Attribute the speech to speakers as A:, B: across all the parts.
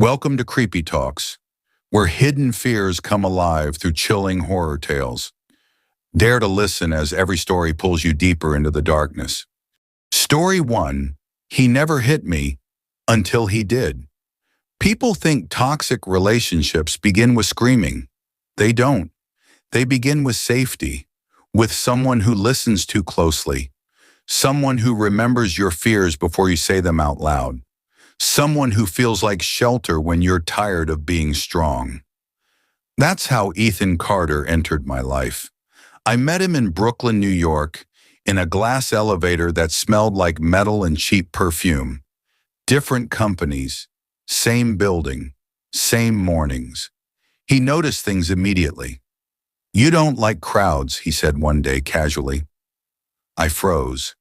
A: Welcome to Creepytalks, where hidden fears come alive through chilling horror tales. Dare to listen as every story pulls you deeper into the darkness. Story 1. He never hit me until he did. People think toxic relationships begin with screaming. They don't. They begin with safety, with someone who listens too closely, someone who remembers your fears before you say them out loud. Someone who feels like shelter when you're tired of being strong. That's how Ethan Carter entered my life. I met him in Brooklyn, New York, in a glass elevator that smelled like metal and cheap perfume. Different companies, same building, same mornings. He noticed things immediately. "You don't like crowds," he said one day casually. I froze.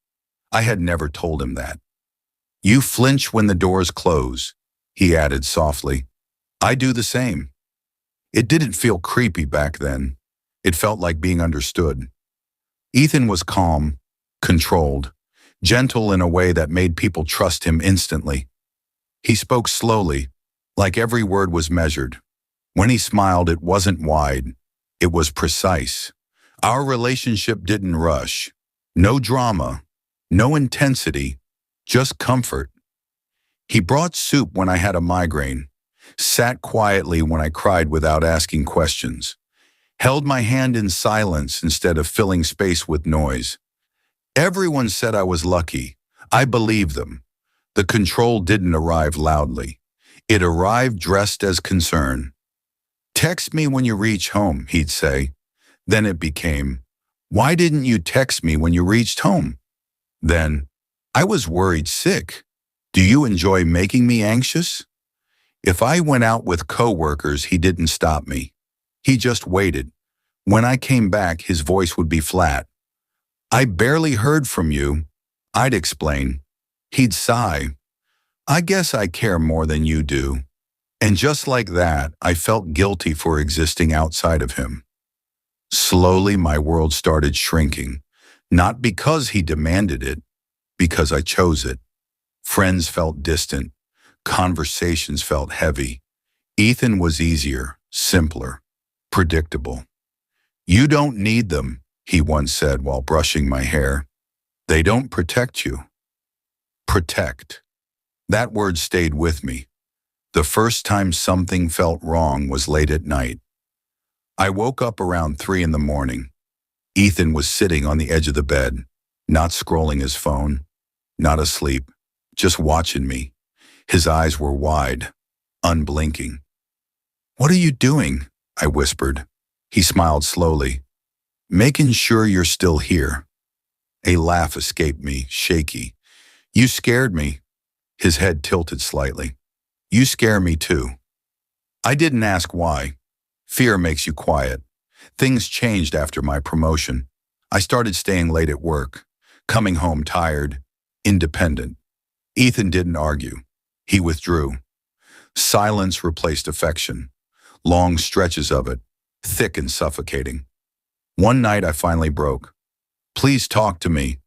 A: I had never told him that. "You flinch when the doors close," he added softly. "I do the same." It didn't feel creepy back then. It felt like being understood. Ethan was calm, controlled, gentle in a way that made people trust him instantly. He spoke slowly, like every word was measured. When he smiled, it wasn't wide. It was precise. Our relationship didn't rush. No drama, no intensity. Just comfort. He brought soup when I had a migraine, sat quietly when I cried without asking questions, held my hand in silence instead of filling space with noise. Everyone said I was lucky. I believed them. The control didn't arrive loudly. It arrived dressed as concern. "Text me when you reach home," he'd say. Then it became, "Why didn't you text me when you reached home?" Then, "I was worried sick. Do you enjoy making me anxious?" If I went out with coworkers, he didn't stop me. He just waited. When I came back, his voice would be flat. "I barely heard from you." I'd explain. He'd sigh. "I guess I care more than you do." And just like that, I felt guilty for existing outside of him. Slowly, my world started shrinking, not because he demanded it, because I chose it. Friends felt distant. Conversations felt heavy. Ethan was easier, simpler, predictable. "You don't need them," he once said while brushing my hair. "They don't protect you." Protect. That word stayed with me. The first time something felt wrong was late at night. I woke up around 3 in the morning. Ethan was sitting on the edge of the bed, not scrolling his phone. Not asleep, just watching me. His eyes were wide, unblinking. "What are you doing?" I whispered. He smiled slowly. "Making sure you're still here." A laugh escaped me, shaky. "You scared me." His head tilted slightly. "You scare me too." I didn't ask why. Fear makes you quiet. Things changed after my promotion. I started staying late at work, coming home tired, independent. Ethan didn't argue. He withdrew. Silence replaced affection. Long stretches of it, thick and suffocating. One night I finally broke. "Please talk to me."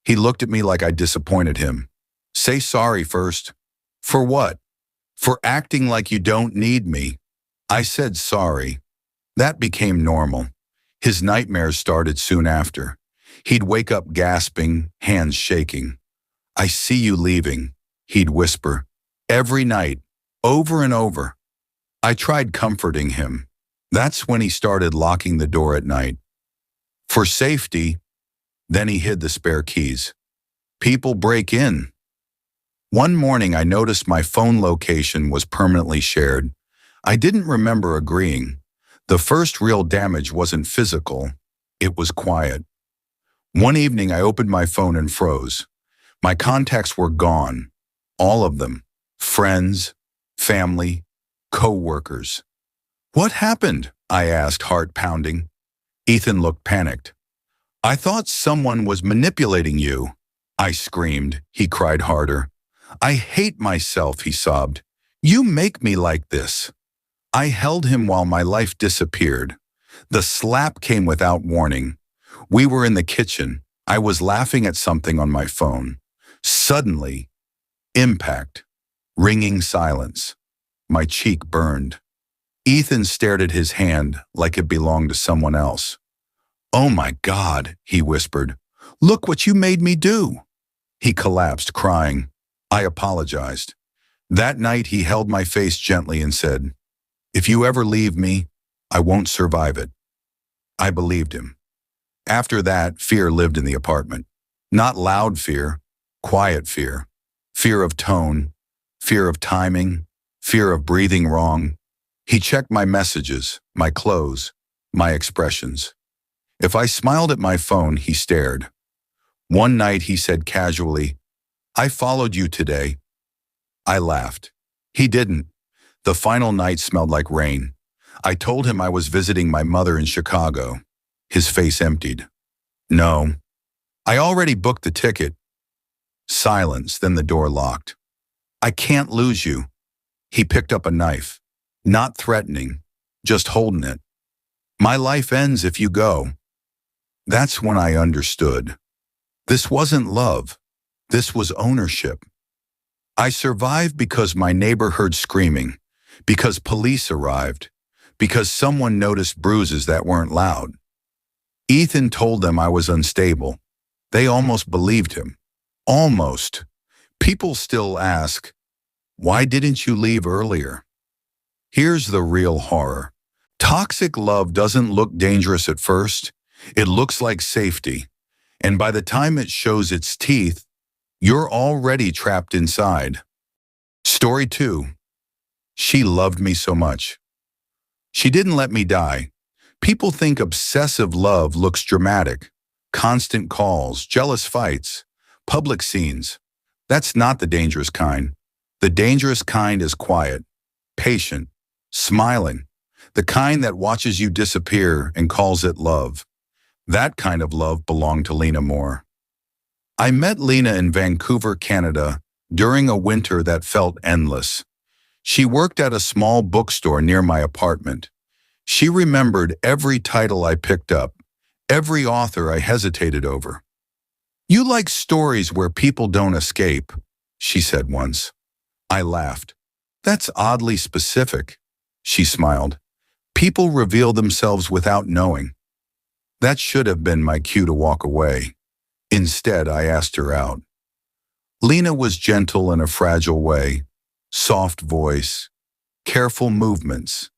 A: He looked at me like I disappointed him. "Say sorry first." "For what?" "For acting like you don't need me." I said sorry. That became normal. His nightmares started soon after. He'd wake up gasping, hands shaking. "I see you leaving," he'd whisper. Every night, over and over. I tried comforting him. That's when he started locking the door at night. For safety, then he hid the spare keys. People break in. One morning I noticed my phone location was permanently shared. I didn't remember agreeing. The first real damage wasn't physical, it was quiet. One evening I opened my phone and froze. My contacts were gone, all of them. Friends, family, co-workers. "What happened?" I asked, heart pounding. Ethan looked panicked. "I thought someone was manipulating you." I screamed. He cried harder. "I hate myself," he sobbed. "You make me like this." I held him while my life disappeared. The slap came without warning. We were in the kitchen. I was laughing at something on my phone. Suddenly, impact, ringing silence. My cheek burned. Ethan stared at his hand like it belonged to someone else. "Oh my God," he whispered. "Look what you made me do." He collapsed, crying. I apologized. That night he held my face gently and said, "If you ever leave me, I won't survive it." I believed him. After that, fear lived in the apartment. Not loud fear, quiet fear. Fear of tone, fear of timing, fear of breathing wrong. He checked my messages, my clothes, my expressions. If I smiled at my phone, he stared. One night he said casually, "I followed you today." I laughed. He didn't. The final night smelled like rain. I told him I was visiting my mother in Chicago. His face emptied. "No, I already booked the ticket." Silence, then the door locked. "I can't lose you." He picked up a knife. Not threatening, just holding it. "My life ends if you go." That's when I understood. This wasn't love. This was ownership. I survived because my neighbor heard screaming, because police arrived, because someone noticed bruises that weren't loud. Ethan told them I was unstable. They almost believed him. Almost. People still ask, "Why didn't you leave earlier?" Here's the real horror. Toxic love doesn't look dangerous at first. It looks like safety. And by the time it shows its teeth, you're already trapped inside. Story 2. She loved me so much. She didn't let me die. People think obsessive love looks dramatic. Constant calls, jealous fights, public scenes. That's not the dangerous kind. The dangerous kind is quiet, patient, smiling. The kind that watches you disappear and calls it love. That kind of love belonged to Lena Moore. I met Lena in Vancouver, Canada, during a winter that felt endless. She worked at a small bookstore near my apartment. She remembered every title I picked up, every author I hesitated over. "You like stories where people don't escape," she said once. I laughed. "That's oddly specific." She smiled. "People reveal themselves without knowing." That should have been my cue to walk away. Instead, I asked her out. Lena was gentle in a fragile way, soft voice, careful movements.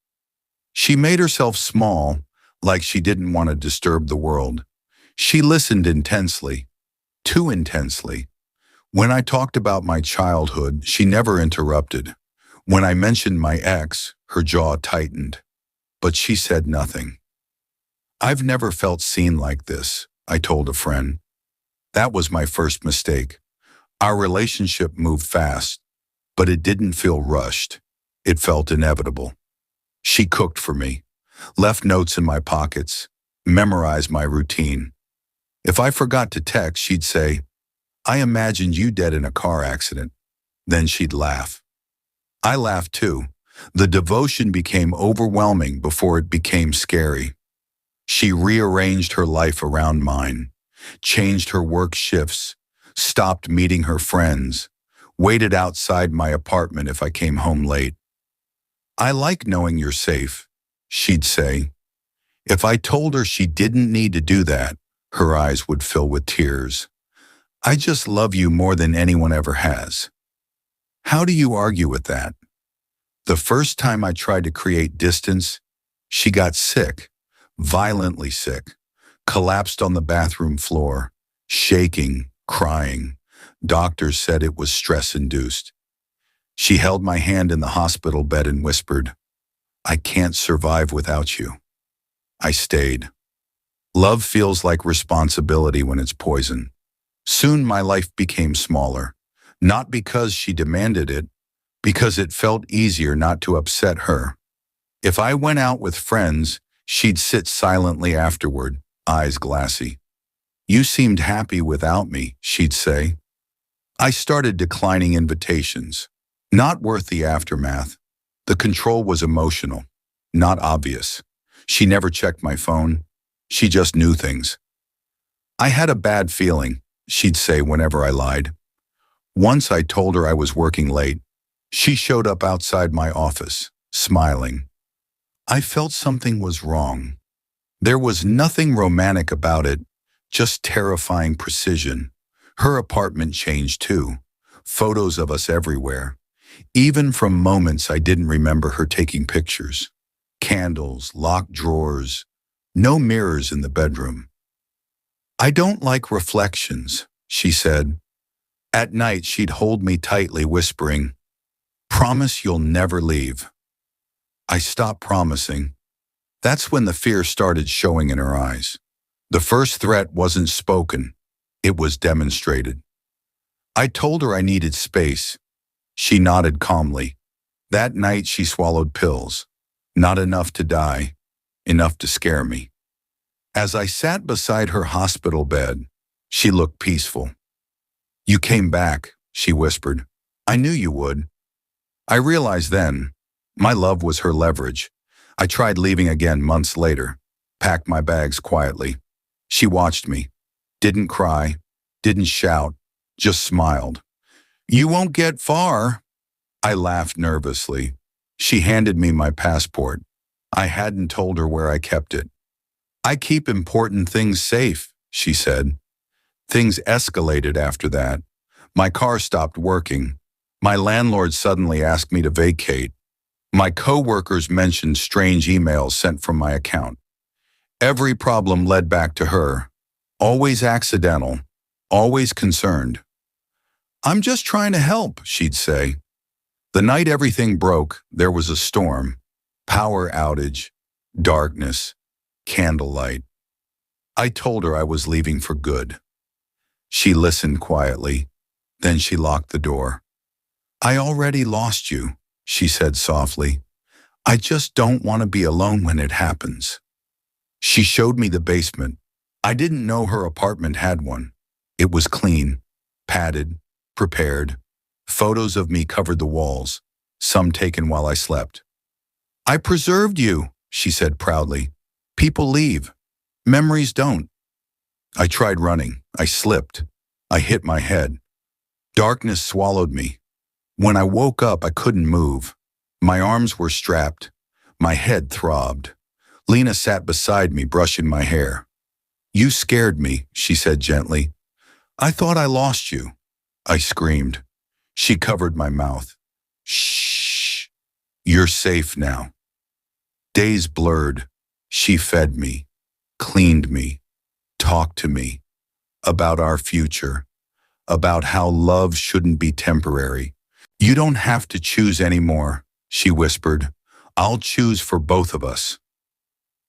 A: She made herself small, like she didn't want to disturb the world. She listened intensely, too intensely. When I talked about my childhood, she never interrupted. When I mentioned my ex, her jaw tightened. But she said nothing. "I've never felt seen like this," I told a friend. That was my first mistake. Our relationship moved fast, but it didn't feel rushed. It felt inevitable. She cooked for me, left notes in my pockets, memorized my routine. If I forgot to text, she'd say, "I imagined you dead in a car accident." Then she'd laugh. I laughed too. The devotion became overwhelming before it became scary. She rearranged her life around mine, changed her work shifts, stopped meeting her friends, waited outside my apartment if I came home late. "I like knowing you're safe," she'd say. If I told her she didn't need to do that, her eyes would fill with tears. "I just love you more than anyone ever has." How do you argue with that? The first time I tried to create distance, she got sick, violently sick, collapsed on the bathroom floor, shaking, crying. Doctors said it was stress-induced. She held my hand in the hospital bed and whispered, "I can't survive without you." I stayed. Love feels like responsibility when it's poison. Soon my life became smaller, not because she demanded it, because it felt easier not to upset her. If I went out with friends, she'd sit silently afterward, eyes glassy. "You seemed happy without me," she'd say. I started declining invitations. Not worth the aftermath. The control was emotional, not obvious. She never checked my phone. She just knew things. "I had a bad feeling," she'd say whenever I lied. Once I told her I was working late. She showed up outside my office, smiling. I felt something was wrong. There was nothing romantic about it, just terrifying precision. Her apartment changed too. Photos of us everywhere. Even from moments I didn't remember her taking pictures. Candles, locked drawers, no mirrors in the bedroom. I don't like reflections, she said. At night she'd hold me tightly, whispering, "Promise you'll never leave." I stopped promising. That's when the fear started showing in her eyes. The first threat wasn't spoken, it was demonstrated. I told her I needed space. She nodded calmly. That night she swallowed pills. Not enough to die, enough to scare me. As I sat beside her hospital bed, she looked peaceful. "You came back," she whispered. "I knew you would." I realized then, my love was her leverage. I tried leaving again months later, packed my bags quietly. She watched me, didn't cry, didn't shout, just smiled. "You won't get far." I laughed nervously. She handed me my passport. I hadn't told her where I kept it. "I keep important things safe," she said. Things escalated after that. My car stopped working. My landlord suddenly asked me to vacate. My coworkers mentioned strange emails sent from my account. Every problem led back to her. Always accidental, always concerned. "I'm just trying to help," she'd say. The night everything broke, there was a storm. Power outage, darkness, candlelight. I told her I was leaving for good. She listened quietly, then she locked the door. "I already lost you," she said softly. "I just don't want to be alone when it happens." She showed me the basement. I didn't know her apartment had one. It was clean, padded, prepared. Photos of me covered the walls, some taken while I slept. "I preserved you," she said proudly. "People leave. Memories don't." I tried running. I slipped. I hit my head. Darkness swallowed me. When I woke up, I couldn't move. My arms were strapped. My head throbbed. Lena sat beside me, brushing my hair. "You scared me," she said gently. "I thought I lost you." I screamed. She covered my mouth. "Shh. You're safe now." Days blurred. She fed me, cleaned me, talked to me about our future, about how love shouldn't be temporary. "You don't have to choose anymore," she whispered. "I'll choose for both of us."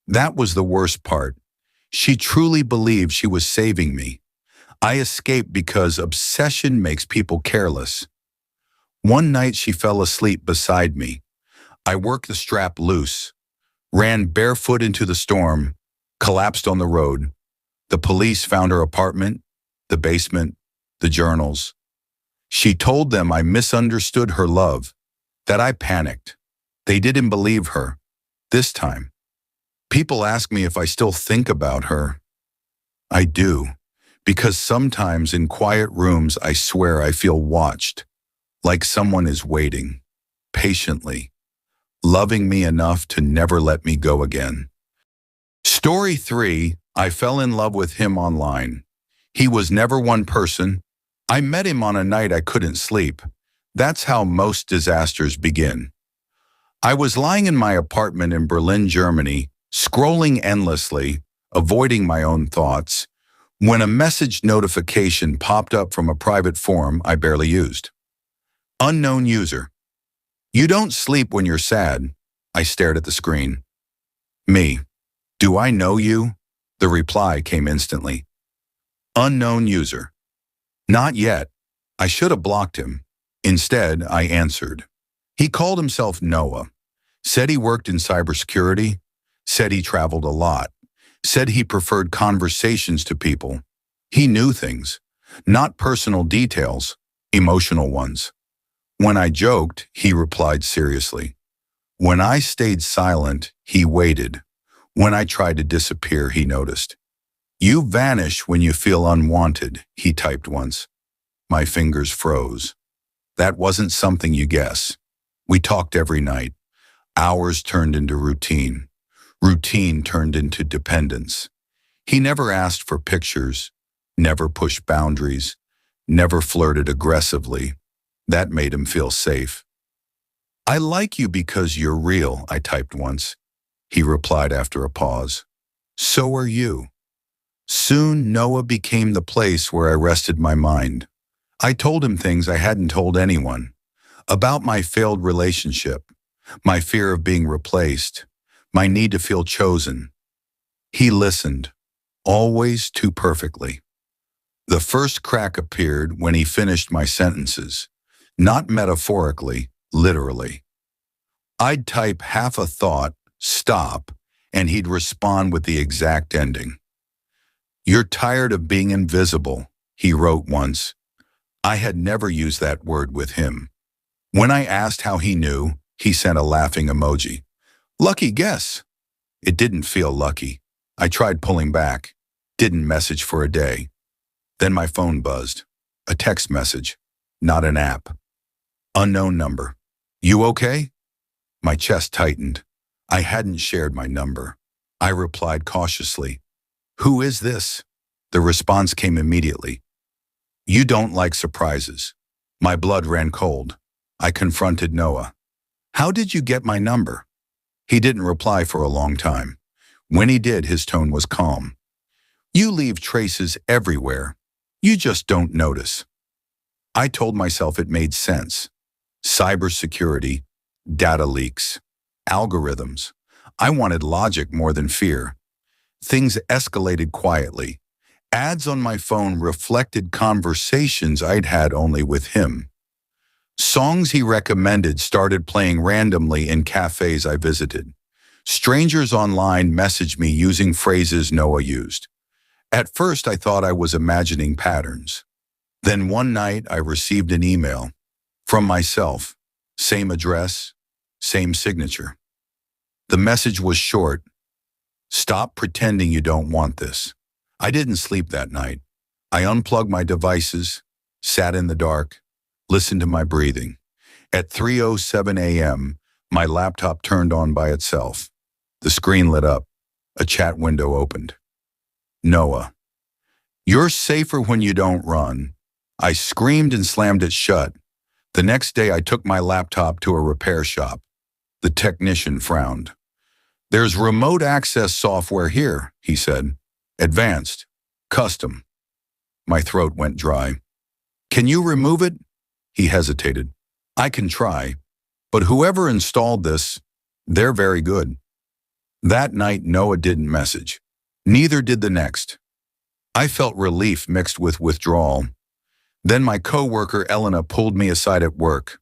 A: That was the worst part. She truly believed she was saving me. I escaped because obsession makes people careless. One night she fell asleep beside me. I worked the strap loose, ran barefoot into the storm, collapsed on the road. The police found her apartment, the basement, the journals. She told them I misunderstood her love, that I panicked. They didn't believe her. This time. People ask me if I still think about her. I do, because sometimes in quiet rooms I swear I feel watched, like someone is waiting, patiently, loving me enough to never let me go again. Story 3, I fell in love with him online. He was never one person. I met him on a night I couldn't sleep. That's how most disasters begin. I was lying in my apartment in Berlin, Germany, scrolling endlessly, avoiding my own thoughts, when a message notification popped up from a private forum I barely used. Unknown user. "You don't sleep when you're sad." I stared at the screen. "Me. Do I know you?" The reply came instantly. Unknown user. "Not yet." I should have blocked him. Instead, I answered. He called himself Noah, said he worked in cybersecurity, said he traveled a lot, said he preferred conversations to people. He knew things, not personal details, emotional ones. When I joked, he replied seriously. When I stayed silent, he waited. When I tried to disappear, he noticed. "You vanish when you feel unwanted," he typed once. My fingers froze. That wasn't something you guess. We talked every night. Hours turned into routine. Routine turned into dependence. He never asked for pictures, never pushed boundaries, never flirted aggressively. That made him feel safe. I like you because you're real, I typed once. He replied after a pause. So are you. Soon, Noah became the place where I rested my mind. I told him things I hadn't told anyone. About my failed relationship, my fear of being replaced, my need to feel chosen. He listened, always too perfectly. The first crack appeared when he finished my sentences, not metaphorically, literally. I'd type half a thought, stop, and he'd respond with the exact ending. You're tired of being invisible, he wrote once. I had never used that word with him. When I asked how he knew, he sent a laughing emoji. Lucky guess. It didn't feel lucky. I tried pulling back. Didn't message for a day. Then my phone buzzed. A text message, not an app. Unknown number. You okay? My chest tightened. I hadn't shared my number. I replied cautiously. Who is this? The response came immediately. You don't like surprises. My blood ran cold. I confronted Noah. How did you get my number? He didn't reply for a long time. When he did, his tone was calm. You leave traces everywhere. You just don't notice. I told myself it made sense. Cybersecurity, data leaks, algorithms. I wanted logic more than fear. Things escalated quietly. Ads on my phone reflected conversations I'd had only with him. Songs he recommended started playing randomly in cafes I visited. Strangers online messaged me using phrases Noah used. At first, I thought I was imagining patterns. Then one night, I received an email from myself, same address, same signature. The message was short. Stop pretending you don't want this. I didn't sleep that night. I unplugged my devices, sat in the dark, listened to my breathing. At 3:07 a.m., my laptop turned on by itself. The screen lit up. A chat window opened. Noah. You're safer when you don't run. I screamed and slammed it shut. The next day, I took my laptop to a repair shop. The technician frowned. There's remote access software here, he said. Advanced. Custom. My throat went dry. Can you remove it? He hesitated. I can try, but whoever installed this, they're very good. That night, Noah didn't message. Neither did the next. I felt relief mixed with withdrawal. Then my coworker Elena pulled me aside at work.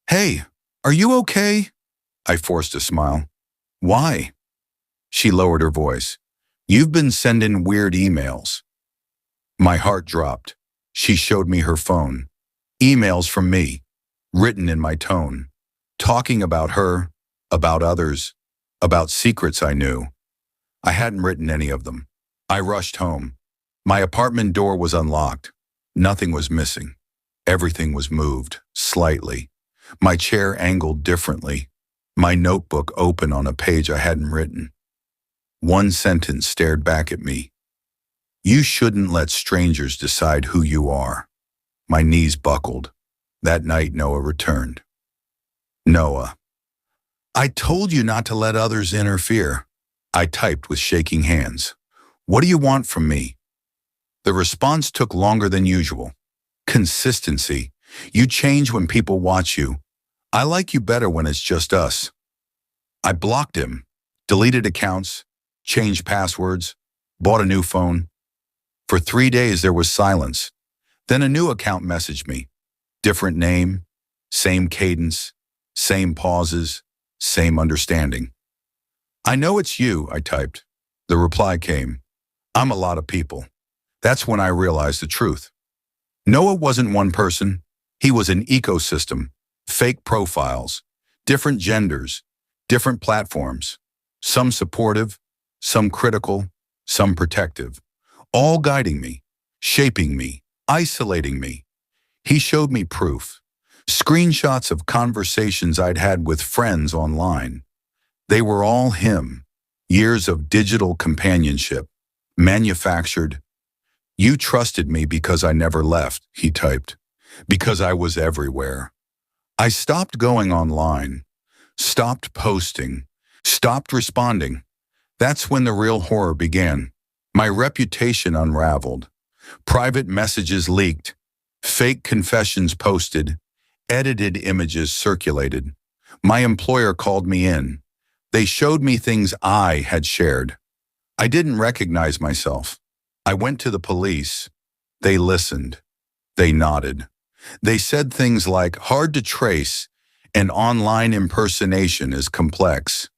A: Hey, are you okay? I forced a smile. Why? She lowered her voice. You've been sending weird emails. My heart dropped. She showed me her phone. Emails from me, written in my tone, talking about her, about others, about secrets I knew. I hadn't written any of them. I rushed home. My apartment door was unlocked. Nothing was missing. Everything was moved, slightly. My chair angled differently. My notebook open on a page I hadn't written. One sentence stared back at me. You shouldn't let strangers decide who you are. My knees buckled. That night, Noah returned. Noah. I told you not to let others interfere. I typed with shaking hands. What do you want from me? The response took longer than usual. Consistency. You change when people watch you. I like you better when it's just us. I blocked him, deleted accounts, changed passwords, bought a new phone. For 3 days there was silence. Then a new account messaged me. Different name, same cadence, same pauses, same understanding. I know it's you, I typed. The reply came. I'm a lot of people. That's when I realized the truth. Noah wasn't one person. He was an ecosystem, fake profiles, different genders, different platforms, some supportive, some critical, some protective, all guiding me, shaping me, isolating me. He showed me proof, Screenshots of conversations I'd had with friends online. They were all him. Years of digital companionship. Manufactured. You trusted me because I never left, he typed. Because I was everywhere. I stopped going online. Stopped posting. Stopped responding. That's when the real horror began. My reputation unraveled. Private messages leaked. Fake confessions posted. Edited images circulated. My employer called me in. They showed me things I had shared. I didn't recognize myself. I went to the police. They listened. They nodded. They said things like, hard to trace, and online impersonation is complex.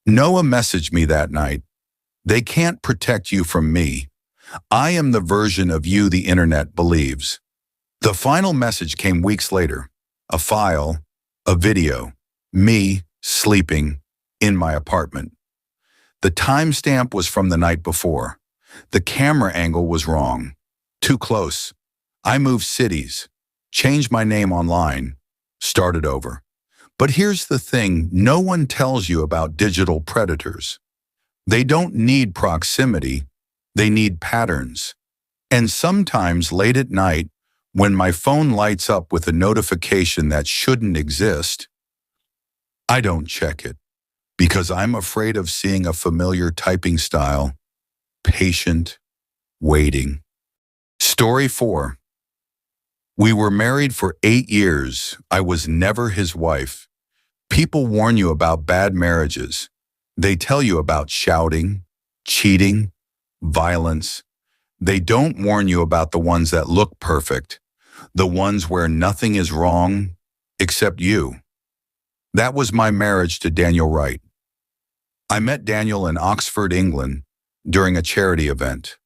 A: Noah messaged me that night. They can't protect you from me. I am the version of you the internet believes. The final message came weeks later. A file, a video, me sleeping in my apartment. The timestamp was from the night before. The camera angle was wrong. Too close. I moved cities, changed my name online, started over. But here's the thing no one tells you about digital predators. They don't need proximity, they need patterns. And sometimes late at night, when my phone lights up with a notification that shouldn't exist, I don't check it because I'm afraid of seeing a familiar typing style, patient, waiting. Story 4. We were married for 8 years. I was never his wife. People warn you about bad marriages. They tell you about shouting, cheating, violence. They don't warn you about the ones that look perfect, the ones where nothing is wrong except you. That was my marriage to Daniel Wright. I met Daniel in Oxford, England, during a charity event.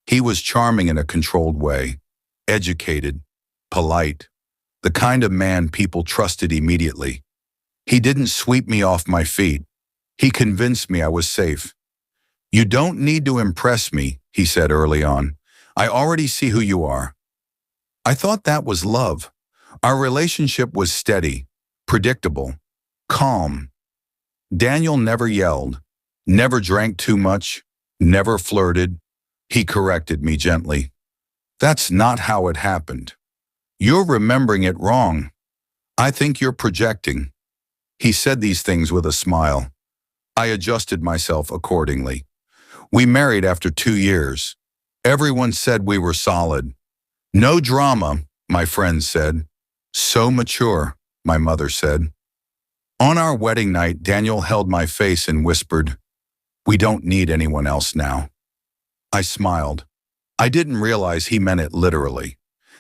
A: He was charming in a controlled way, educated, polite, the kind of man people trusted immediately. He didn't sweep me off my feet. He convinced me I was safe. You don't need to impress me, he said early on. I already see who you are. I thought that was love. Our relationship was steady, predictable, calm. Daniel never yelled, never drank too much, never flirted. He corrected me gently. That's not how it happened. You're remembering it wrong. I think you're projecting. He said these things with a smile. I adjusted myself accordingly. We married after 2 years. Everyone said we were solid. No drama, my friends said. So mature, my mother said. On our wedding night, Daniel held my face and whispered, "We don't need anyone else now." I smiled. I didn't realize he meant it literally.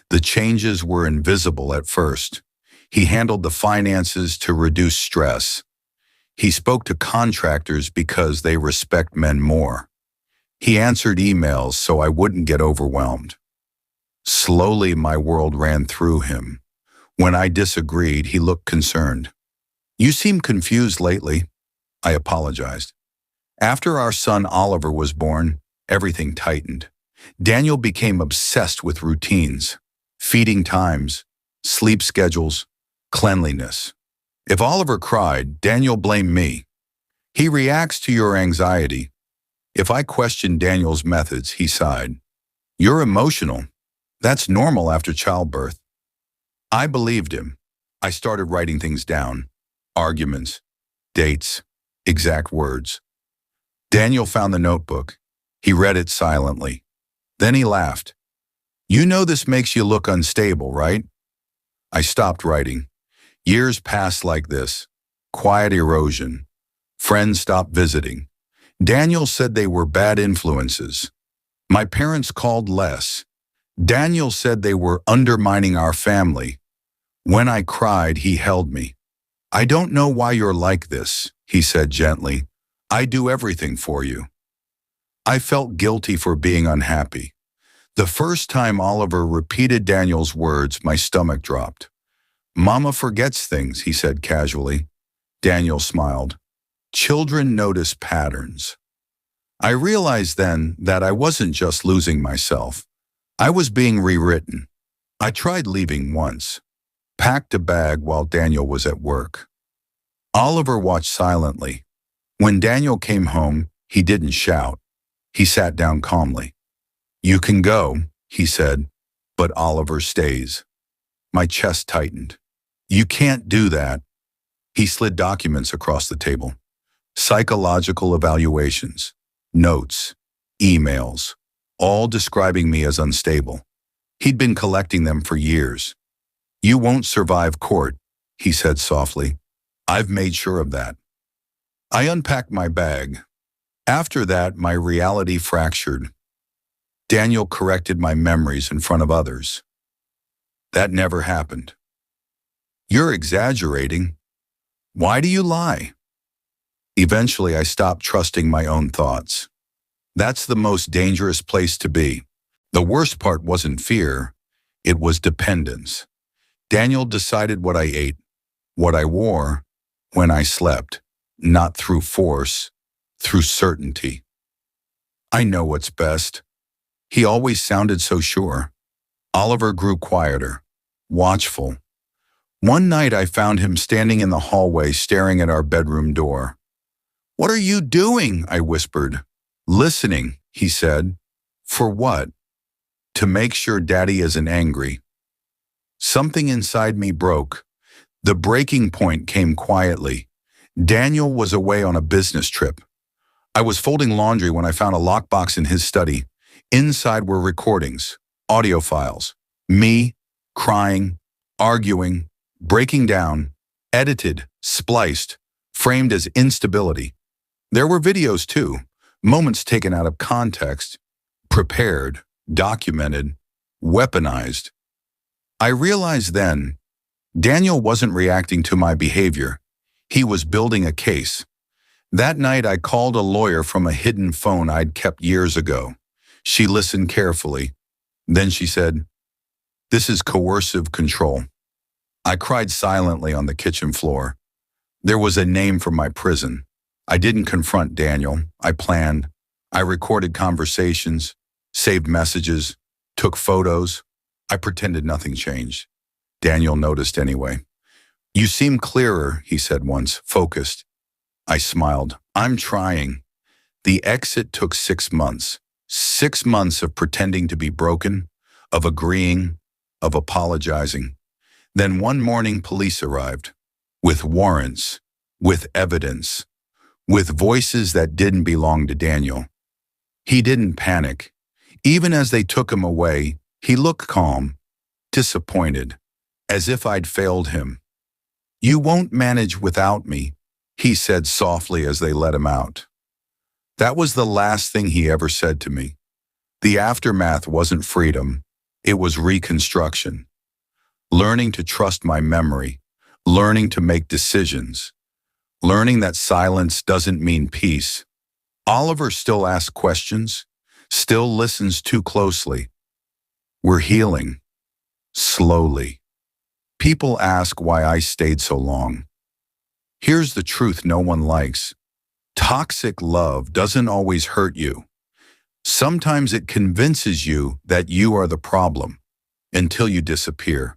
A: The changes were invisible at first. He handled the finances to reduce stress. He spoke to contractors because they respect men more. He answered emails so I wouldn't get overwhelmed. Slowly, my world ran through him. When I disagreed, he looked concerned. You seem confused lately. I apologized. After our son Oliver was born, everything tightened. Daniel became obsessed with routines, feeding times, sleep schedules, cleanliness. If Oliver cried, Daniel blamed me. He reacts to your anxiety. If I questioned Daniel's methods, he sighed. You're emotional. That's normal after childbirth. I believed him. I started writing things down. Arguments, dates, exact words. Daniel found the notebook. He read it silently. Then he laughed. You know this makes you look unstable, right? I stopped writing. Years passed like this. Quiet erosion. Friends stopped visiting. Daniel said they were bad influences. My parents called less. Daniel said they were undermining our family. When I cried, he held me. I don't know why you're like this, he said gently. I do everything for you. I felt guilty for being unhappy. The first time Oliver repeated Daniel's words, my stomach dropped. Mama forgets things, he said casually. Daniel smiled. Children notice patterns. I realized then that I wasn't just losing myself. I was being rewritten. I tried leaving once. packed a bag while Daniel was at work. Oliver watched silently. When Daniel came home, he didn't shout. He sat down calmly. "You can go," he said, "but Oliver stays." My chest tightened. "You can't do that." He slid documents across the table. Psychological evaluations, notes, emails, all describing me as unstable. He'd been collecting them for years. "You won't survive court," he said softly. "I've made sure of that." I unpacked my bag. After that, my reality fractured. Daniel corrected my memories in front of others. That never happened. "You're exaggerating. Why do you lie?" Eventually, I stopped trusting my own thoughts. That's the most dangerous place to be. The worst part wasn't fear, it was dependence. Daniel decided what I ate, what I wore, when I slept, not through force, through certainty. "I know what's best." He always sounded so sure. Oliver grew quieter, watchful. One night I found him standing in the hallway staring at our bedroom door. "What are you doing?" I whispered. "Listening," he said. "For what?" "To make sure Daddy isn't angry." Something inside me broke. The breaking point came quietly. Daniel was away on a business trip. I was folding laundry when I found a lockbox in his study. Inside were recordings, audio files, me, crying, arguing, breaking down, edited, spliced, framed as instability. There were videos too, moments taken out of context, prepared, documented, weaponized. I realized then, Daniel wasn't reacting to my behavior. He was building a case. That night I called a lawyer from a hidden phone I'd kept years ago. She listened carefully. Then she said, "This is coercive control." I cried silently on the kitchen floor. There was a name for my prison. I didn't confront Daniel. I planned. I recorded conversations, saved messages, took photos. I pretended nothing changed. Daniel noticed anyway. "You seem clearer," he said once, focused. I smiled. "I'm trying." The exit took 6 months. 6 months of pretending to be broken, of agreeing, of apologizing. Then one morning police arrived, with warrants, with evidence, with voices that didn't belong to Daniel. He didn't panic. Even as they took him away, he looked calm, disappointed, as if I'd failed him. "You won't manage without me," he said softly as they let him out. That was the last thing he ever said to me. The aftermath wasn't freedom, it was reconstruction. Learning to trust my memory, learning to make decisions, learning that silence doesn't mean peace. Oliver still asks questions, still listens too closely. We're healing, slowly. People ask why I stayed so long. Here's the truth no one likes. Toxic love doesn't always hurt you. Sometimes it convinces you that you are the problem until you disappear.